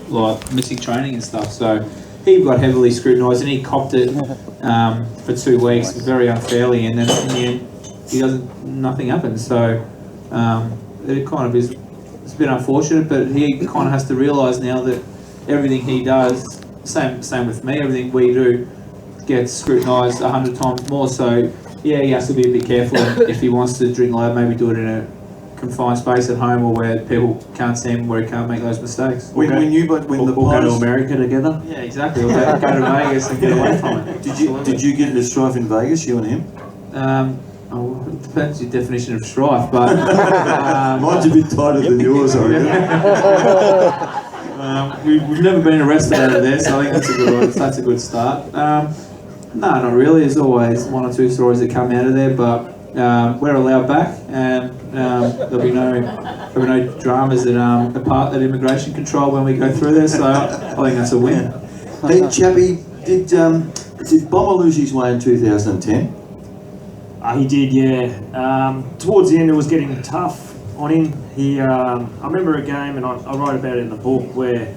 like missing training and stuff. So he got heavily scrutinised and he copped it for 2 weeks very unfairly, and then in the end nothing happened. So it kind of is, it's a bit unfortunate, but he kind of has to realise now that everything he does, same with me, everything we do gets scrutinised 100 times more. So yeah, he has to be a bit careful, and if he wants to drink loud, maybe do it in a confined space at home or where people can't see him, where he can't make those mistakes. When the go to America together. Yeah, exactly. We'll go to Vegas and get away from it. Did you get into strife in Vegas, you and him? It depends your definition of strife, but mine's a bit tighter than yours, I reckon. We've never been arrested out of there, so I think that's a good start. No, not really. There's always 1 or 2 stories that come out of there, but we're allowed back, and there'll be no dramas at immigration control when we go through there. So I think that's a win. Hey, Chappie, did Bomber lose his way in 2010? He did, yeah. Towards the end, it was getting tough on him. I remember a game, and I wrote about it in the book, where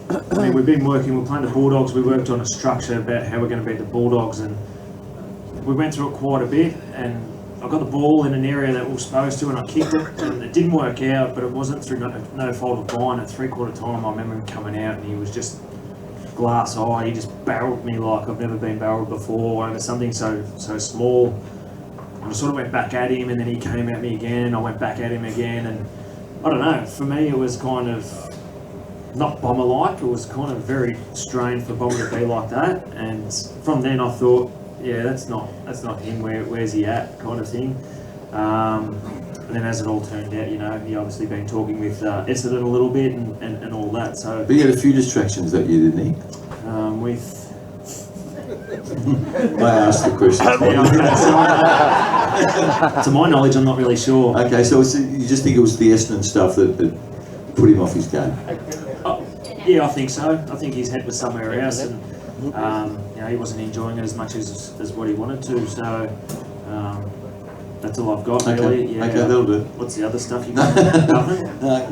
we're playing the Bulldogs. We worked on a structure about how we're going to beat the Bulldogs, and we went through it quite a bit. And I got the ball in an area that we were supposed to, and I kicked it, and it didn't work out, but it wasn't through no fault of mine. At 3/4 time, I remember him coming out, and he was just glass eye. He just barreled me like I've never been barreled before over something so small. And I sort of went back at him, and then he came at me again, and I went back at him again, and I don't know, for me it was kind of not Bomber-like. It was kind of very strange for Bomber to be like that, and from then I thought, yeah, that's not him, where's he at, kind of thing. And then as it all turned out, he obviously been talking with Essendon a little bit and all that, so... But he had a few distractions that year, didn't he? I asked the question. To my knowledge, I'm not really sure. Okay, so you just think it was the Essendon stuff that put him off his game? Yeah, I think so. I think his head was somewhere else, and he wasn't enjoying it as much as what he wanted to. So that's all I've got, really. Yeah. Okay, that'll do. What's the other stuff you got?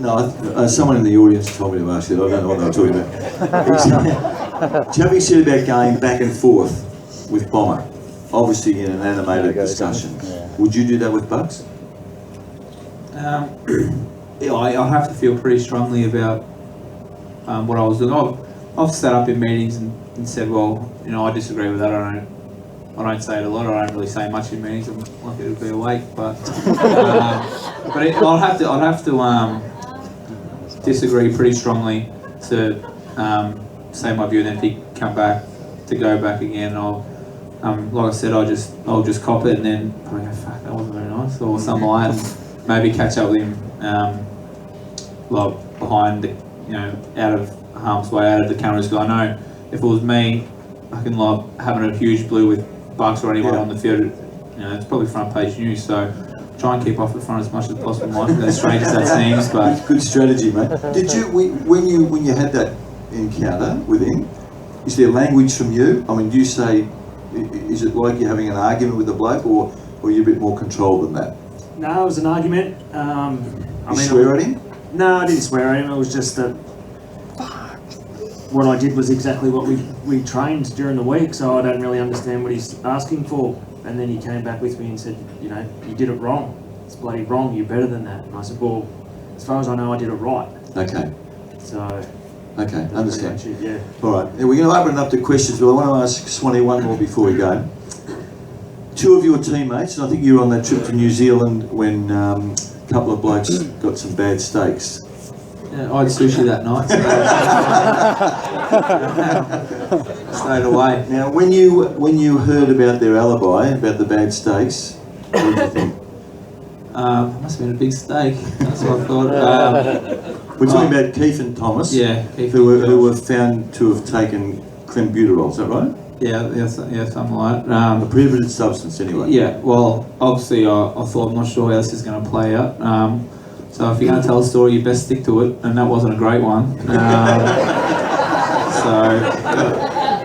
No, someone in the audience told me to ask it. I don't know what they were talking about. Chappie said about going back and forth with Bomber, obviously in an animated discussion. Would you do that with Bucks? Yeah, I have to feel pretty strongly about what I was doing. I've sat up in meetings and said, well, I disagree with that. I don't say it a lot. I don't really say much in meetings. I'm lucky to be awake, but I'd have to disagree pretty strongly to say my view, and then if he come back to go back again, I'll like I said, I'll just cop it, and then probably go, fuck, that wasn't very nice, or something like that, and maybe catch up with him like behind the, out of harm's way, out of the cameras. Because I know if it was me, I can love having a huge blue with Bucks or anyone on the field. It's probably front page news. So try and keep off the front as much as possible, Mike. As strange as that seems, but good strategy, mate. Did you when you had that encounter with him? Is there language from you? I mean, do you say, is it like you're having an argument with the bloke, or are you a bit more controlled than that? No, it was an argument. You swear at him? No, I didn't swear at him. It was just that what I did was exactly what we trained during the week, so I don't really understand what he's asking for. And then he came back with me and said, you did it wrong. It's bloody wrong. You're better than that. And I said, well, as far as I know, I did it right. Okay. So... Okay, understand. Yeah. All right, we're going to open it up to questions, but I want to ask Swanee one more before we go. 2 of your teammates, and I think you were on that trip to New Zealand when a couple of blokes got some bad steaks. Yeah, I had sushi that night, so stayed away. Now, when you heard about their alibi, about the bad steaks, what did you think? Must have been a big steak. That's what I thought. We're talking about Keith and Thomas, who were found to have taken clenbuterol. Is that right? Yeah, something like that. A prohibited substance, anyway. Yeah. Well, obviously, I thought, I'm not sure how this is going to play out. So if you're going to tell a story, you best stick to it, and that wasn't a great one. So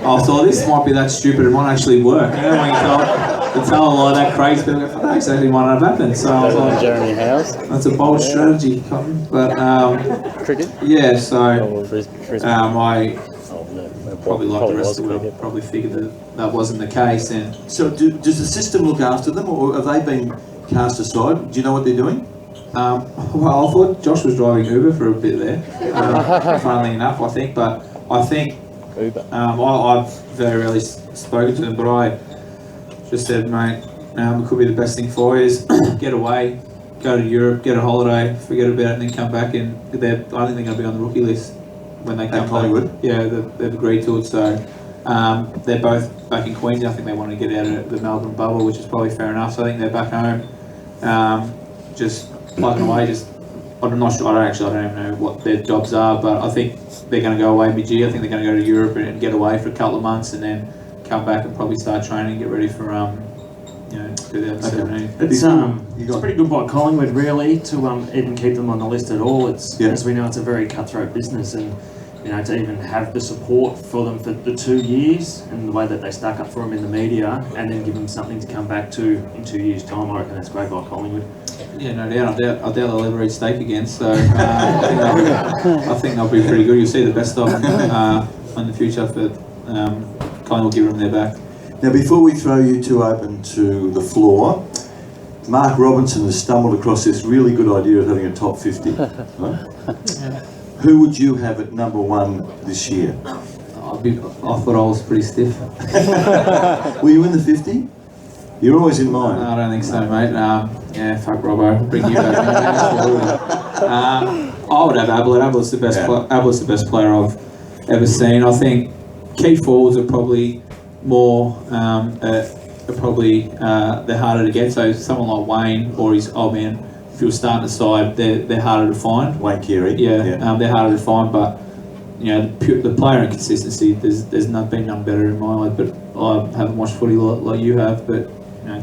I thought this might be that stupid. It might actually work. When you thought, to tell a lot of that Craig's been like, that exactly might not have happened. So I was like, Jeremy House. that's a bold strategy, Cotton. But Cricket? yeah, so Oh, Frisbee. I Oh, no, probably like the rest was of the world, cricket. probably figured that wasn't the case. And So does the system look after them, or have they been cast aside? Do you know what they're doing? well, I thought Josh was driving Uber for a bit there, funnily enough, I think. But I think Uber. I've very rarely spoken to them, but I just said, mate, it could be the best thing for you is get away, go to Europe, get a holiday, forget about it, and then come back. And I think they're going to be on the rookie list when they come back. Collingwood? Yeah, they've agreed to it. So they're both back in Queensland. I think they want to get out of the Melbourne bubble, which is probably fair enough. So I think they're back home, just plugging away. I'm not sure. I don't even know what their jobs are, but I think they're going to go away mid-year. I think they're going to go to Europe and get away for a couple of months, and then come back and probably start training and get ready for 2017. It's pretty good by Collingwood, really, to even keep them on the list at all. It's as we know, it's a very cutthroat business, and to even have the support for them for the 2 years and the way that they stuck up for them in the media, and then give them something to come back to in 2 years' time. I reckon that's great by Collingwood. Yeah, no doubt. I doubt they'll ever eat steak again. So I think they'll be pretty good. You'll see the best of them in the future. For Collingwood will give them their back. Now, before we throw you two open to the floor, Mark Robinson has stumbled across this really good idea of having a top 50. Right? Who would you have at number 1 this year? I thought I was pretty stiff. Were you in the 50? You're always in mine. No, I don't think so, mate. Yeah, fuck Robbo. Bring you back. I would have Ablett. Ablett's the best. Ablett's the best player I've ever seen. I think key forwards are probably more. They're harder to get. So someone like Wayne or his old man, if you're starting a side, they're harder to find. Wayne Carey. Yeah. They're harder to find, but the player inconsistency. There's been none better in my life. But I haven't watched footy like you have. But I'm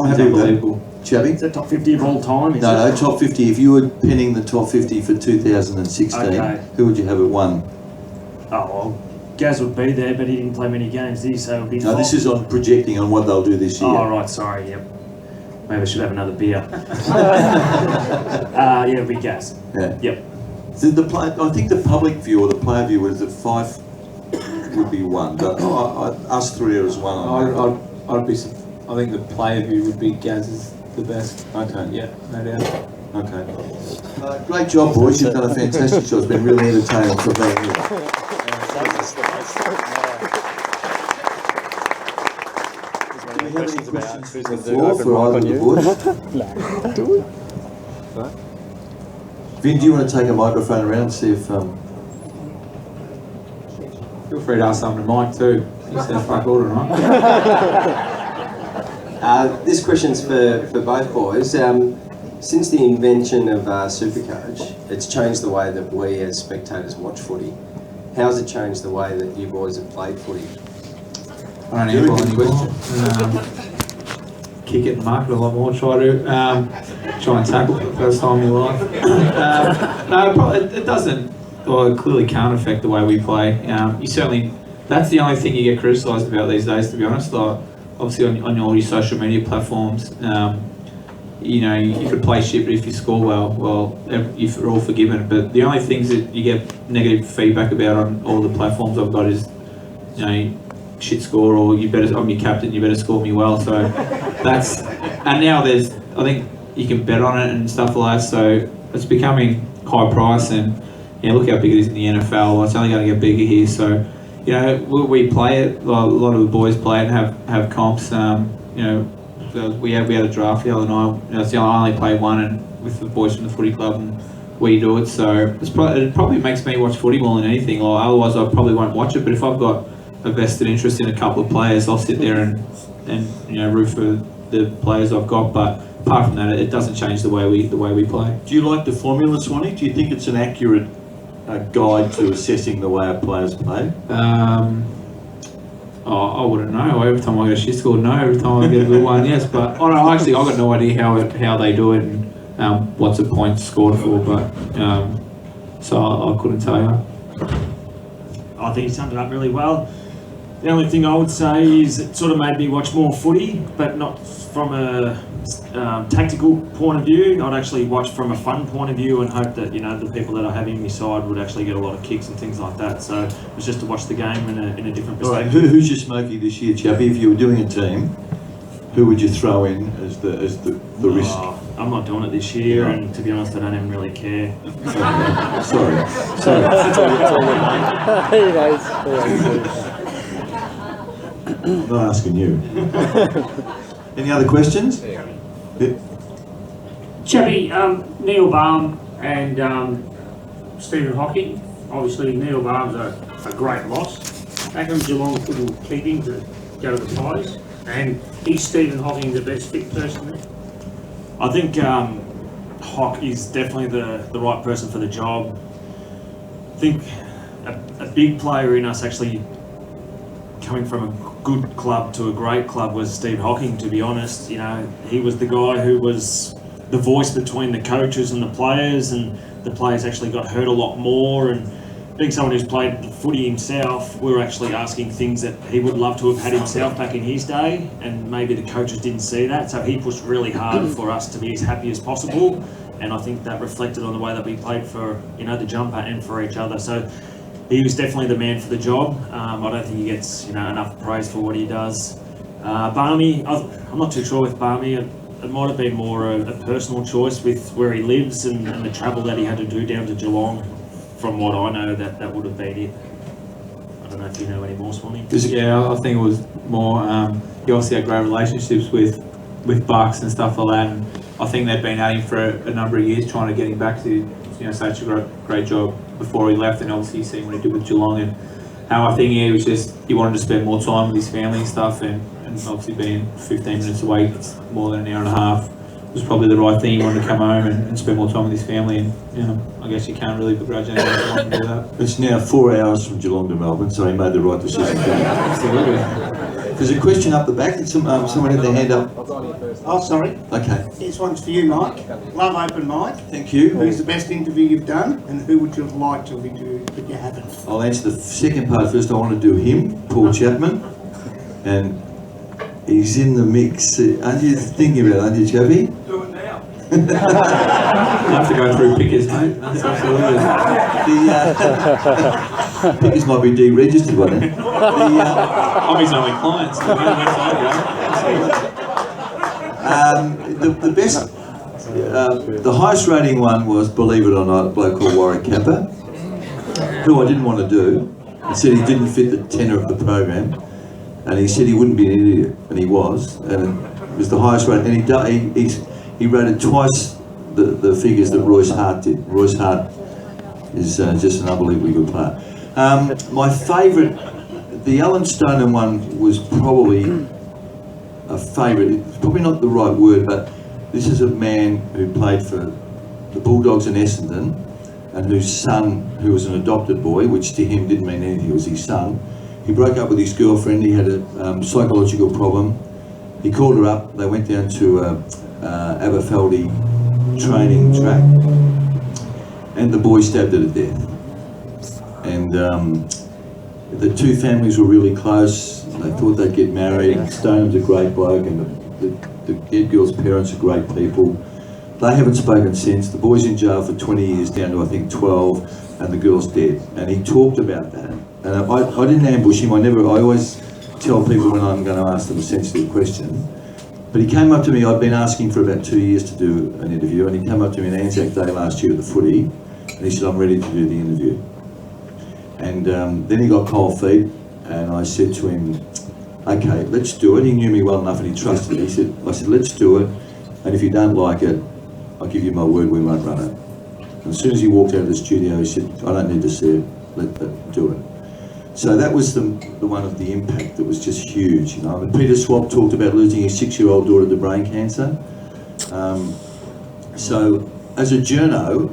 happy with that. Chabby? Is that top 50 of all time? No, top 50. If you were penning the top 50 for 2016, who would you have at 1? Oh, well, Gaz would be there, but he didn't play many games, did he? So it would be No, this is on projecting on what they'll do this year. Oh, right, sorry, yep. Maybe I should have another beer. Yeah, it'd be Gaz. Yeah. Yep. So I think the public view or the player view was that 5 would be 1, but us 3 are as 1. I think the player view would be Gaz is the best. Okay. Yeah, no doubt. Okay. Great job, boys. You've done a fantastic job. It's been really entertaining for being here. Do we have any questions from the floor for either of the boys? Do it. Vin, do you want to take a microphone around and see if... Feel free to ask something to Mike too. He said fuck all tonight. This question's for both boys. Since the invention of Supercoach, it's changed the way that we as spectators watch footy. How's it changed the way that you boys have played footy? I don't handball anymore. Kick it in the market a lot more. Try and tackle for the first time in your life. No, it doesn't. Well, it clearly can't affect the way we play. You certainly. That's the only thing you get criticised about these days, to be honest. Like, obviously on all your social media platforms, you could play shit, but if you score well, you're all forgiven. But the only things that you get negative feedback about on all the platforms I've got is, shit score, or I'm your captain, you better score me well. So that's, and now I think you can bet on it and stuff like that. So it's becoming high price, and look how big it is in the NFL. It's only going to get bigger here. So. We play it. A lot of the boys play it and have comps. We had a draft the other night. I only played one, and with the boys from the footy club, and we do it. So it probably makes me watch footy more than anything. Or otherwise, I probably won't watch it. But if I've got a vested interest in a couple of players, I'll sit there and root for the players I've got. But apart from that, it doesn't change the way we play. Do you like the formula, Swanee? Do you think it's an accurate guide to assessing the way our players play? I wouldn't know. Every time I get a shit score, no. Every time I get a good one, yes. But I've got no idea how they do it and what's a point scored for. But so I couldn't tell you. I think he summed it up really well. The only thing I would say is it sort of made me watch more footy, but not from a tactical point of view. I'd actually watch from a fun point of view and hope that, you know, the people that I have in my side would actually get a lot of kicks and things like that. So it was just to watch the game in a different All right, perspective. who's your smoky this year, Chappie? If you were doing a team, who would you throw in as the risk? Oh, I'm not doing it this year, and to be honest, I don't even really care. Sorry. He knows. I'm not asking you. Any other questions? Chappie, Neil Baum and Stephen Hocking. Obviously, Neil Baum's a great loss. How come Geelong couldn't keep him to go to the Pies? And is Stephen Hocking the best fit person there? I think Hock is definitely the right person for the job. I think a big player in us actually coming from a good club to a great club was Steve Hocking, to be honest. You know, he was the guy who was the voice between the coaches and the players, and the players actually got hurt a lot more. And being someone who's played footy himself, we're actually asking things that he would love to have had himself back in his day, and maybe the coaches didn't see that. So he pushed really hard for us to be as happy as possible, and I think that reflected on the way that we played for, you know, the jumper and for each other. So he was definitely the man for the job. I don't think he gets, you know, enough praise for what he does. Barmy, I'm not too sure with Barmy. It might have been more a personal choice with where he lives and the travel that he had to do down to Geelong. From what I know, that would have been it. I don't know if you know any more, Swanee. Yeah, I think it was more. He obviously had great relationships with Bucks and stuff like that, and I think they'd been at him for a number of years trying to get him back to, you know, such a great job before he left, and obviously you see what he did with Geelong and how I think he was just, he wanted to spend more time with his family and stuff, and obviously being 15 minutes away, it's more than an hour and a half, was probably the right thing. He wanted to come home and spend more time with his family, and, you know, I guess you can't really begrudge anyone who wants to do that. It's now 4 hours from Geelong to Melbourne, so he made the right decision. Absolutely. There's a question up the back. Did someone had their hand up? Oh, sorry. Okay. This one's for you, Mike. Love open mic. Thank you. Who's the best interview you've done, and who would you have liked to have interviewed but you haven't? I'll answer the second part first. I want to do him, Paul Chapman, and he's in the mix. Aren't you thinking about it, aren't you, Chappie? Do it now. I have to go through pickers, mate. That's absolutely. Pickers might be deregistered, won't they? I'm his only client, so that's The best, the highest rating one was, believe it or not, a bloke called Warwick Kappa, who I didn't want to do. He said he didn't fit the tenor of the program, and he said he wouldn't be an idiot, and he was, and it was the highest rating. And he rated twice the figures that Royce Hart did. Royce Hart is just an unbelievably good player. My favourite, the Alan Stoner one was probably a favourite. It's probably not the right word, but this is a man who played for the Bulldogs in Essendon, and whose son, who was an adopted boy, which to him didn't mean anything, it was his son. He broke up with his girlfriend. He had a psychological problem. He called her up. They went down to Aberfeldy training track, and the boy stabbed her to death. And the two families were really close. They thought they'd get married. Stoneham's a great bloke, and the dead girl's parents are great people. They haven't spoken since. The boy's in jail for 20 years, down to I think 12, and the girl's dead. And he talked about that. And I didn't ambush him. I always tell people when I'm going to ask them a sensitive question. But he came up to me. I'd been asking for about 2 years to do an interview, and he came up to me on Anzac Day last year at the footy, and he said, "I'm ready to do the interview." And then he got cold feet, and I said to him, "Okay, let's do it." He knew me well enough, and he trusted me. I said, "Let's do it, and if you don't like it, I'll give you my word we won't run it." And as soon as he walked out of the studio, he said, "I don't need to see it. Let's do it." So that was the one of the impact that was just huge. You know, and Peter Swab talked about losing his 6-year-old daughter to brain cancer. So as a journo,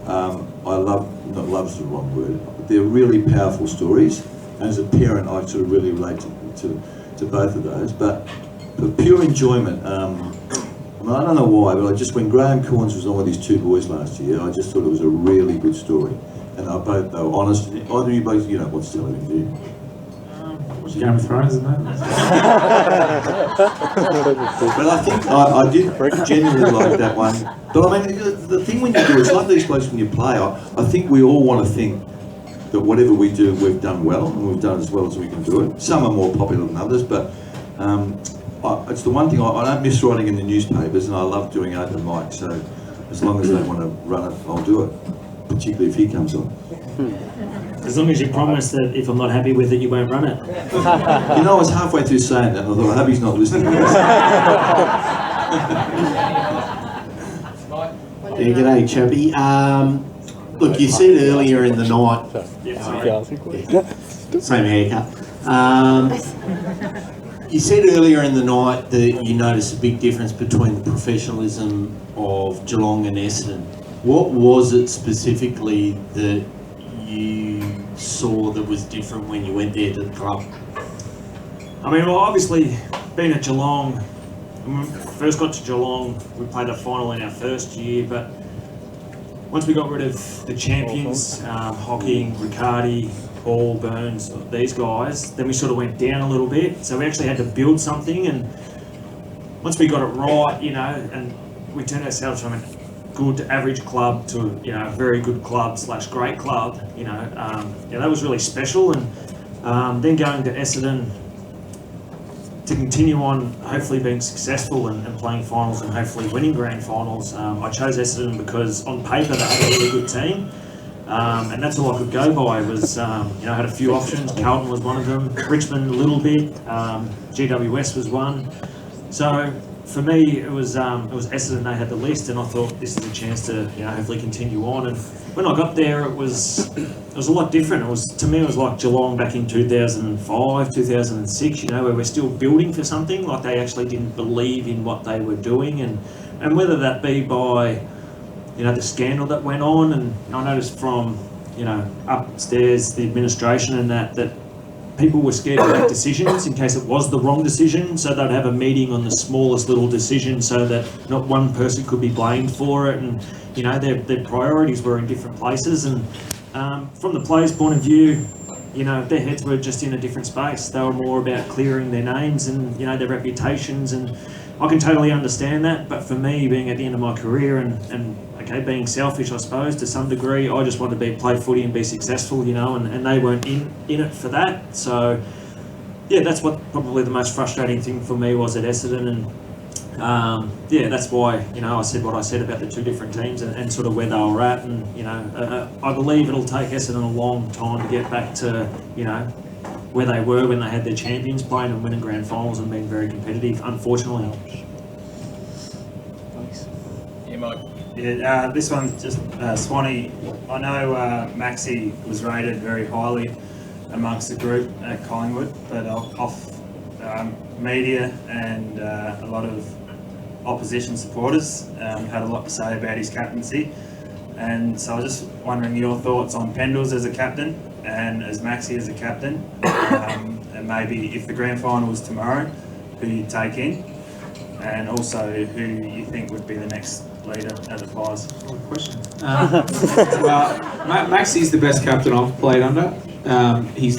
I love, not love's the wrong word, but they're really powerful stories. And as a parent, I sort of really relate to both of those. But for pure enjoyment, I don't know why, but when Graham Corns was on with his two boys last year, I just thought it was a really good story. And they were honest. Either of you both, you don't watch television, do you? I was Game of Thrones, isn't it? But I think I did genuinely like that one. But I mean, the thing when you do, it's like these blokes when you play. I think we all want to think that whatever we do, we've done well, and we've done as well as we can do it. Some are more popular than others, but it's the one thing I don't miss writing in the newspapers, and I love doing open mic. So as long as they want to run it, I'll do it. Particularly if he comes on. As long as you promise that if I'm not happy with it, you won't run it. You know, I was halfway through saying that, and I thought, I hope he's not listening to this. Yeah, g'day, Chappy. Look, you said earlier in the night, same haircut. You said earlier in the night that you noticed a big difference between the professionalism of Geelong and Essendon. What was it specifically that you saw that was different when you went there to the club? I mean, well, obviously, being at Geelong, when we first got to Geelong, we played a final in our first year, but once we got rid of the champions, Hocking, Riccardi, Paul, Burns, these guys, then we sort of went down a little bit. So we actually had to build something, and once we got it right, you know, and we turned ourselves from a good average club to, you know, a very good club / great club, you know, that was really special. And then going to Essendon to continue on, hopefully being successful and playing finals and hopefully winning grand finals. I chose Essendon because on paper they had a really good team, and that's all I could go by. Was you know, I had a few options. Carlton was one of them, Richmond a little bit, GWS was one. So for me, it was Essendon. They had the list, and I thought this is a chance to, you know, hopefully continue on. And when I got there, it was a lot different. To me, it was like Geelong back in 2005, 2006. You know, where we're still building for something. Like they actually didn't believe in what they were doing, and whether that be by, you know, the scandal that went on, and I noticed from, you know, upstairs the administration and that people were scared to make decisions in case it was the wrong decision, so they'd have a meeting on the smallest little decision so that not one person could be blamed for it, and, you know, their priorities were in different places. And from the players' point of view, you know, their heads were just in a different space. They were more about clearing their names and, you know, their reputations, and I can totally understand that. But for me, being at the end of my career and okay, being selfish, I suppose, to some degree, I just wanted to play footy and be successful, you know, and they weren't in it for that. So, yeah, that's what probably the most frustrating thing for me was at Essendon. And yeah, that's why, you know, I said what I said about the two different teams and sort of where they were at. And, you know, I believe it'll take Essendon a long time to get back to, you know, where they were when they had their champions, playing and winning grand finals and being very competitive, unfortunately. Yeah, Mike. Yeah, this one's just Swanee. I know Maxi was rated very highly amongst the group at Collingwood, but off media and a lot of opposition supporters had a lot to say about his captaincy. And so I was just wondering your thoughts on Pendles as a captain and as Maxi as a captain, and maybe if the grand final was tomorrow, who you'd take in, and also who you think would be the next leader as a Pies. Good question. Maxi's the best captain I've played under. He's,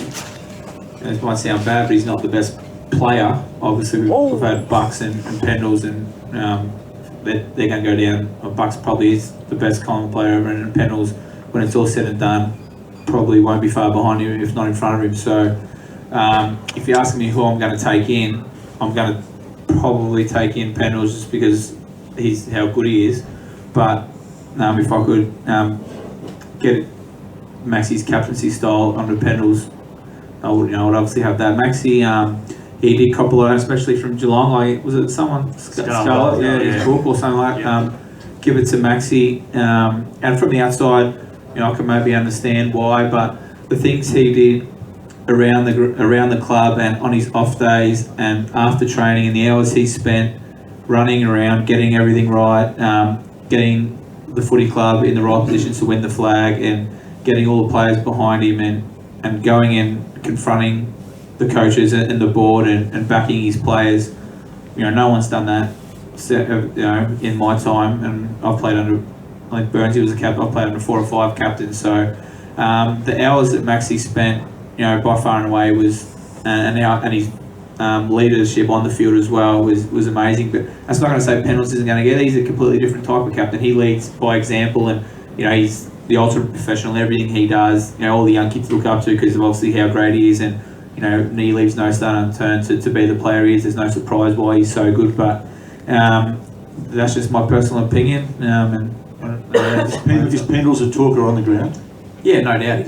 it might sound bad, but he's not the best player. Obviously, we've had Bucks and Pendles, and they're going to go down. Bucks probably is the best Collingwood player ever, and Pendles, when it's all said and done, probably won't be far behind him, if not in front of him. So, if you're asking me who I'm going to take in, I'm going to probably take in Pendles just because he's how good he is. But if I could get Maxi's captaincy style under Pendles, I would obviously have that. Maxi, he did cop a lot, especially from Geelong. Like, was it someone Scarlett? Yeah, his book or something like. Give it to Maxi, and from the outside, I can maybe understand why, but the things he did around the club and on his off days and after training and the hours he spent running around, getting everything right, getting the footy club in the right positions to win the flag, and getting all the players behind him, and going in, confronting the coaches and the board and backing his players. No one's done that in my time, and I've played under, I think Burns, he was a captain, I've played under 4 or 5 captains, so the hours that Maxi spent, by far and away was and his leadership on the field as well was amazing. But that's not going to say Pendles isn't going to get it. He's a completely different type of captain. He leads by example, and he's the ultimate professional in everything he does. All the young kids look up to because of obviously how great he is, and he leaves no stone unturned to be the player he is. There's no surprise why he's so good, but that's just my personal opinion. Is Pendles a talker on the ground? Yeah, no doubt.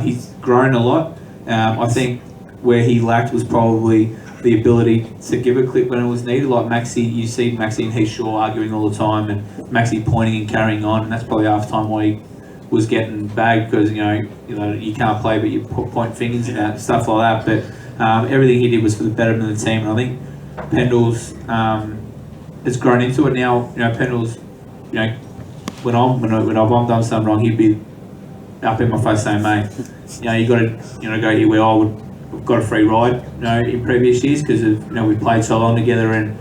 He's grown a lot. I think where he lacked was probably the ability to give a clip when it was needed. Like Maxi, you see Maxi and Heath Shaw arguing all the time, and Maxi pointing and carrying on, and that's probably half time why he was getting bagged because you can't play but you point fingers and stuff like that. But everything he did was for the betterment of the team, and I think Pendles has grown into it now. Pendles, when I've done something wrong, he'd be up in my face saying, "Mate, you got to go here where I would." We've got a free ride, in previous years because we played so long together, and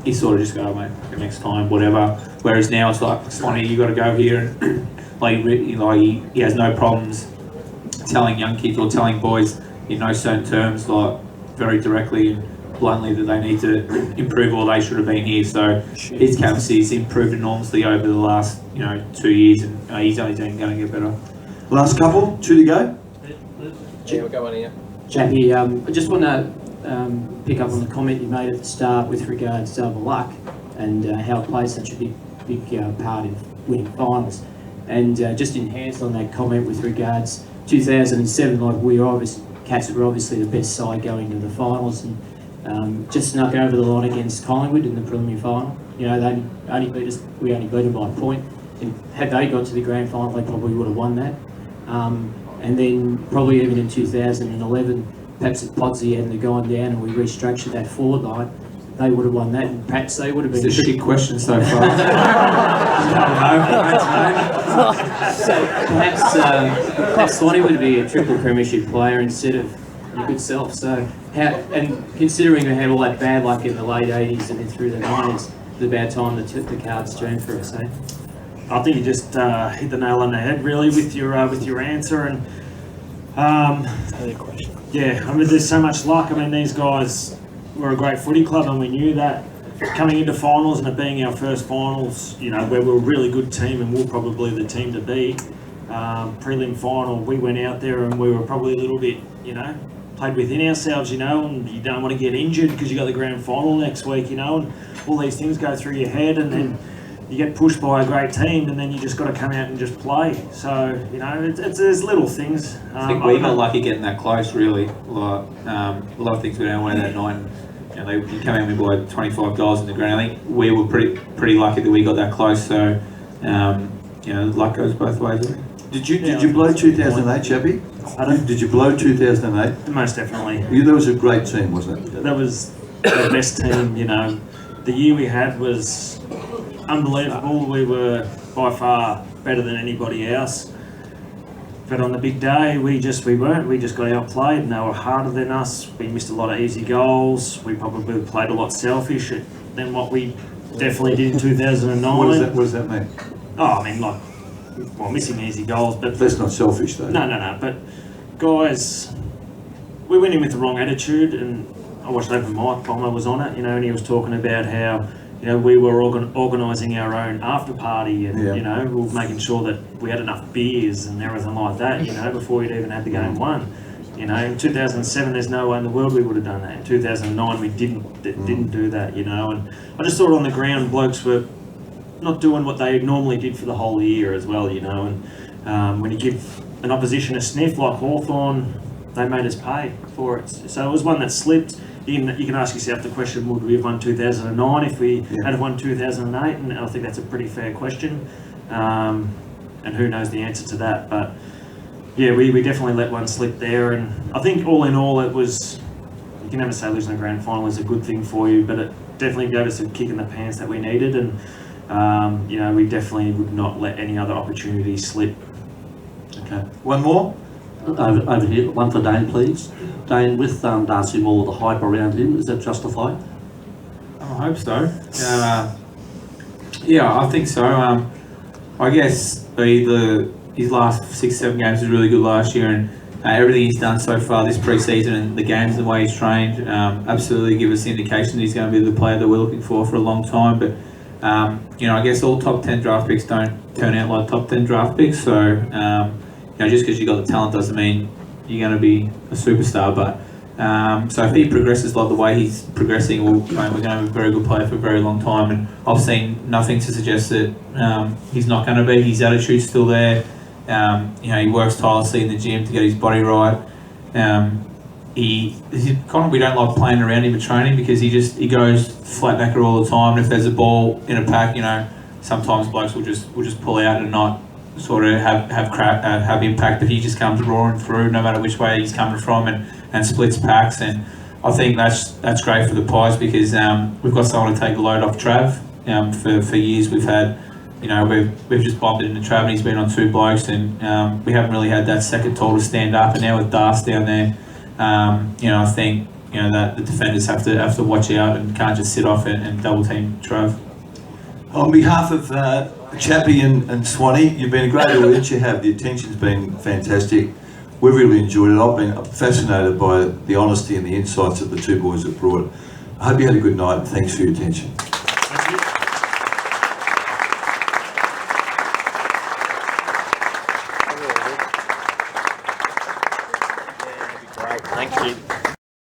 he sort of just go, mate, next time, whatever. Whereas now it's like, Swanee, you got to go here, and he has no problems telling young kids or telling boys in no certain terms, like very directly and bluntly, that they need to improve or they should have been here. So his captaincy's improved enormously over the last 2 years, and he's only going to get better. Last couple, 2 to go. Yeah, we'll go on here. Chappie, I just want to pick up on the comment you made at the start with regards to luck and how it plays such a big part in winning finals. And just enhanced on that comment with regards 2007, Cats were obviously the best side going to the finals, and just snuck over the line against Collingwood in the preliminary final. They only beat us. We only beat them by a point. And had they got to the grand final, they probably would have won that. And then probably even in 2011, perhaps if Podsy hadn't gone down and we restructured that forward line, they would have won that, and perhaps they would have been... It's a shit question so far. So perhaps Swanee would be a triple premiership player instead of your good self. So considering we had all that bad luck in the late 80s and then through the 90s, it's about time the cards turned for us, eh? I think you just hit the nail on the head, really, with your answer. And yeah, there's so much luck. These guys were a great footy club, and we knew that coming into finals and it being our first finals, where we were a really good team and we're probably the team to beat. Prelim final, we went out there and we were probably a little bit, played within ourselves, and you don't want to get injured because you got the grand final next week, and all these things go through your head, and then you get pushed by a great team, and then you just got to come out and just play. So there's little things. I think we got lucky getting that close, really. A lot of things went our way that night. And, they came out with by 25 goals in the ground. I think we were pretty lucky that we got that close. So luck goes both ways. Did you blow 2008, Chappie? Did you blow 2008? Most definitely. That was a great team, wasn't it? That was the best team. The year we had was unbelievable. We were by far better than anybody else. But on the big day, we weren't. We just got outplayed, and they were harder than us. We missed a lot of easy goals. We probably played a lot selfish than what we definitely did in 2009. What does that mean? Missing easy goals, but that's not selfish, though. No. But guys, we went in with the wrong attitude, and I watched Open Mike. Bomber was on it, and he was talking about how we were organising our own after party, and we were making sure that we had enough beers and everything like that, before we'd even had the game won. In 2007, there's no way in the world we would have done that. In 2009, we didn't do that, and I just thought on the ground, blokes were not doing what they normally did for the whole year as well, and when you give an opposition a sniff like Hawthorn, they made us pay for it. So it was one that slipped. You can ask yourself the question, would we have won 2009 if we had won 2008? And I think that's a pretty fair question. And who knows the answer to that. But yeah, we definitely let one slip there. And I think all in all, it was, you can never say losing a grand final is a good thing for you, but it definitely gave us a kick in the pants that we needed. And, we definitely would not let any other opportunity slip. Okay. One more? Over here, one for Dane, please. Dane, with Darcy Moore, the hype around him, is that justified? I hope so. I think so. I guess his last 6-7 games was really good last year, and everything he's done so far this pre-season and the games, the way he's trained, absolutely give us the indication that he's going to be the player that we're looking for a long time. But I guess all top 10 draft picks don't turn out like top 10 draft picks. So just because you got the talent doesn't mean you're going to be a superstar. But so if he progresses like the way he's progressing, we're going to have a very good player for a very long time. And I've seen nothing to suggest that he's not going to be. His attitude's still there. He works tirelessly in the gym to get his body right. We don't like playing around him at training because he goes flat backer all the time. And if there's a ball in a pack, sometimes blokes will just pull out and not sort of have impact. But he just comes roaring through no matter which way he's coming from and splits packs. And I think that's great for the Pies because we've got someone to take the load off Trav. For years we've had. We've just bombed it into Trav and he's been on 2 blokes and we haven't really had that second tall to stand up. And now with Das down there, I think that the defenders have to watch out and can't just sit off and double team Trav. On behalf of Chappie and Swanee, you've been a great audience. You have. The attention's been fantastic. We've really enjoyed it. I've been fascinated by the honesty and the insights that the 2 boys have brought. I hope you had a good night and thanks for your attention. Thank you.